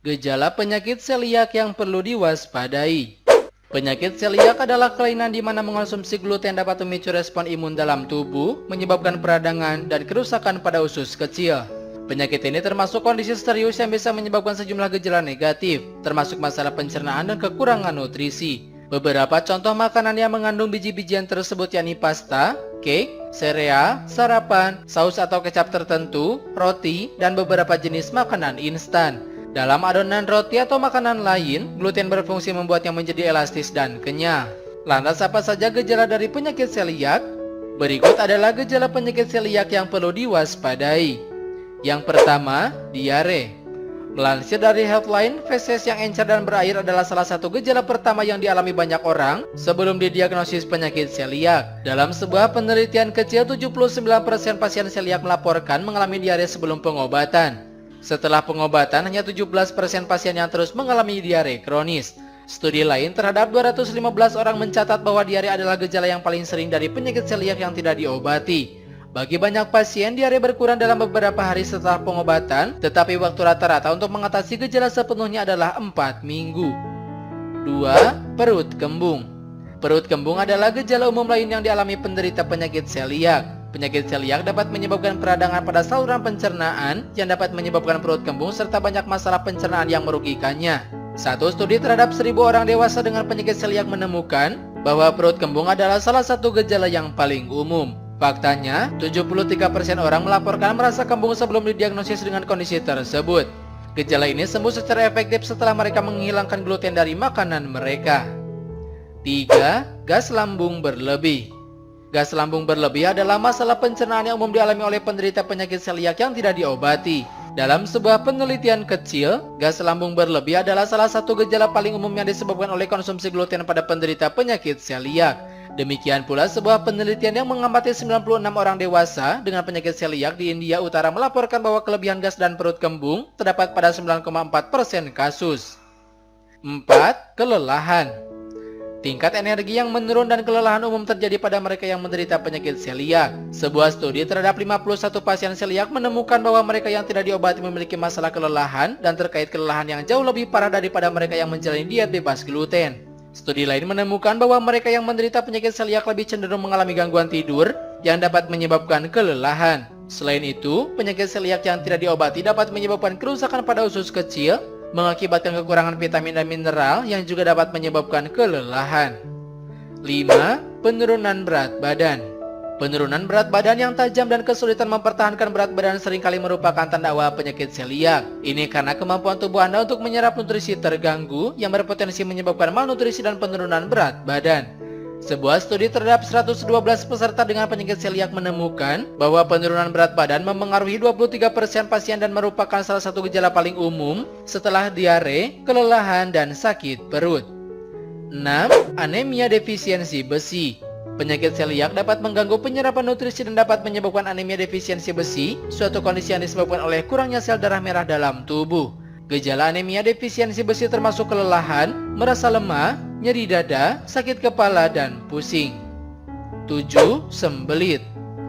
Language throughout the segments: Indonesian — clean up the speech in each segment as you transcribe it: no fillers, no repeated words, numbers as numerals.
Gejala penyakit seliak yang perlu diwaspadai. Penyakit seliak adalah kelainan di mana mengonsumsi gluten dapat memicu respon imun dalam tubuh, menyebabkan peradangan dan kerusakan pada usus kecil. Penyakit ini termasuk kondisi serius yang bisa menyebabkan sejumlah gejala negatif, termasuk masalah pencernaan dan kekurangan nutrisi. Beberapa contoh makanan yang mengandung biji-bijian tersebut yakni pasta, cake, sereal, sarapan, saus atau kecap tertentu, roti, dan beberapa jenis makanan instan. Dalam adonan roti atau makanan lain, gluten berfungsi membuatnya menjadi elastis dan kenyal. Lantas apa saja gejala dari penyakit seliak? Berikut adalah gejala penyakit seliak yang perlu diwaspadai. Yang pertama, diare. Melansir dari Healthline, feses yang encer dan berair adalah salah satu gejala pertama yang dialami banyak orang sebelum didiagnosis penyakit seliak. Dalam sebuah penelitian kecil, 79% pasien seliak melaporkan mengalami diare sebelum pengobatan. Setelah pengobatan, hanya 17% pasien yang terus mengalami diare kronis. Studi lain terhadap 215 orang mencatat bahwa diare adalah gejala yang paling sering dari penyakit seliak yang tidak diobati. Bagi banyak pasien, diare berkurang dalam beberapa hari setelah pengobatan, tetapi waktu rata-rata untuk mengatasi gejala sepenuhnya adalah 4 minggu. 2. Perut kembung. Perut kembung adalah gejala umum lain yang dialami penderita penyakit seliak. Penyakit seliak dapat menyebabkan peradangan pada saluran pencernaan yang dapat menyebabkan perut kembung serta banyak masalah pencernaan yang merugikannya. Satu studi terhadap 1.000 orang dewasa dengan penyakit seliak menemukan bahwa perut kembung adalah salah satu gejala yang paling umum. Faktanya, 73% orang melaporkan merasa kembung sebelum didiagnosis dengan kondisi tersebut. Gejala ini sembuh secara efektif setelah mereka menghilangkan gluten dari makanan mereka. 3. Gas lambung berlebih. Gas lambung berlebih adalah masalah pencernaan yang umum dialami oleh penderita penyakit seliak yang tidak diobati. Dalam sebuah penelitian kecil, gas lambung berlebih adalah salah satu gejala paling umum yang disebabkan oleh konsumsi gluten pada penderita penyakit seliak. Demikian pula sebuah penelitian yang mengamati 96 orang dewasa dengan penyakit seliak di India Utara melaporkan bahwa kelebihan gas dan perut kembung terdapat pada 9,4% kasus. 4. Kelelahan. Tingkat energi yang menurun dan kelelahan umum terjadi pada mereka yang menderita penyakit seliak. Sebuah studi terhadap 51 pasien seliak menemukan bahwa mereka yang tidak diobati memiliki masalah kelelahan dan terkait kelelahan yang jauh lebih parah daripada mereka yang menjalani diet bebas gluten. Studi lain menemukan bahwa mereka yang menderita penyakit seliak lebih cenderung mengalami gangguan tidur yang dapat menyebabkan kelelahan. Selain itu, penyakit seliak yang tidak diobati dapat menyebabkan kerusakan pada usus kecil, mengakibatkan kekurangan vitamin dan mineral yang juga dapat menyebabkan kelelahan. 5. Penurunan berat badan. Penurunan berat badan yang tajam dan kesulitan mempertahankan berat badan seringkali merupakan tanda awal penyakit seliak. Ini karena kemampuan tubuh Anda untuk menyerap nutrisi terganggu yang berpotensi menyebabkan malnutrisi dan penurunan berat badan. Sebuah studi terhadap 112 peserta dengan penyakit seliak menemukan bahwa penurunan berat badan memengaruhi 23% pasien dan merupakan salah satu gejala paling umum setelah diare, kelelahan, dan sakit perut. 6. Anemia defisiensi besi. Penyakit seliak dapat mengganggu penyerapan nutrisi dan dapat menyebabkan anemia defisiensi besi, suatu kondisi yang disebabkan oleh kurangnya sel darah merah dalam tubuh. Gejala anemia defisiensi besi termasuk kelelahan, merasa lemah, nyeri dada, sakit kepala, dan pusing. 7. Sembelit.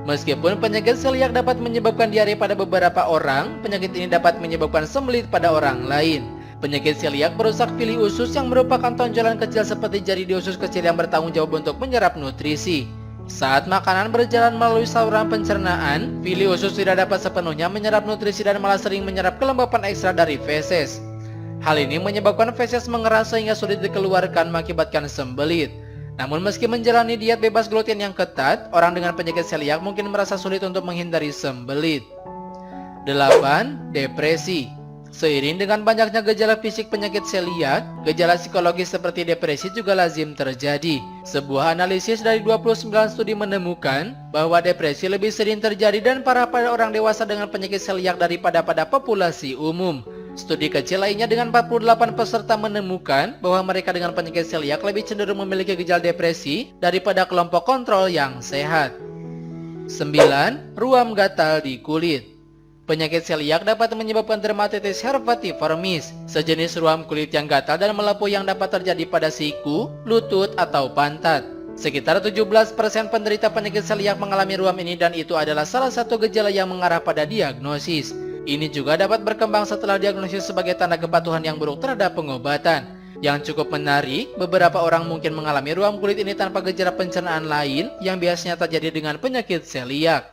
Meskipun penyakit seliak dapat menyebabkan diare pada beberapa orang, penyakit ini dapat menyebabkan sembelit pada orang lain. Penyakit seliak merusak fili usus yang merupakan tonjolan kecil seperti jari di usus kecil yang bertanggung jawab untuk menyerap nutrisi. Saat makanan berjalan melalui saluran pencernaan, fili usus tidak dapat sepenuhnya menyerap nutrisi dan malah sering menyerap kelembapan ekstra dari feses. Hal ini menyebabkan feses mengeras sehingga sulit dikeluarkan mengakibatkan sembelit. Namun meski menjalani diet bebas gluten yang ketat, orang dengan penyakit seliak mungkin merasa sulit untuk menghindari sembelit. 8. Depresi. Seiring dengan banyaknya gejala fisik penyakit seliak, gejala psikologis seperti depresi juga lazim terjadi. Sebuah analisis dari 29 studi menemukan bahwa depresi lebih sering terjadi dan parah pada orang dewasa dengan penyakit seliak daripada pada populasi umum. Studi kecil lainnya dengan 48 peserta menemukan bahwa mereka dengan penyakit seliak lebih cenderung memiliki gejala depresi daripada kelompok kontrol yang sehat. 9. Ruam gatal di kulit. Penyakit seliak dapat menyebabkan dermatitis herpetiformis, sejenis ruam kulit yang gatal dan melepuh yang dapat terjadi pada siku, lutut, atau pantat. Sekitar 17% penderita penyakit seliak mengalami ruam ini dan itu adalah salah satu gejala yang mengarah pada diagnosis. Ini juga dapat berkembang setelah diagnosis sebagai tanda kepatuhan yang buruk terhadap pengobatan. Yang cukup menarik, beberapa orang mungkin mengalami ruam kulit ini tanpa gejala pencernaan lain yang biasanya terjadi dengan penyakit seliak.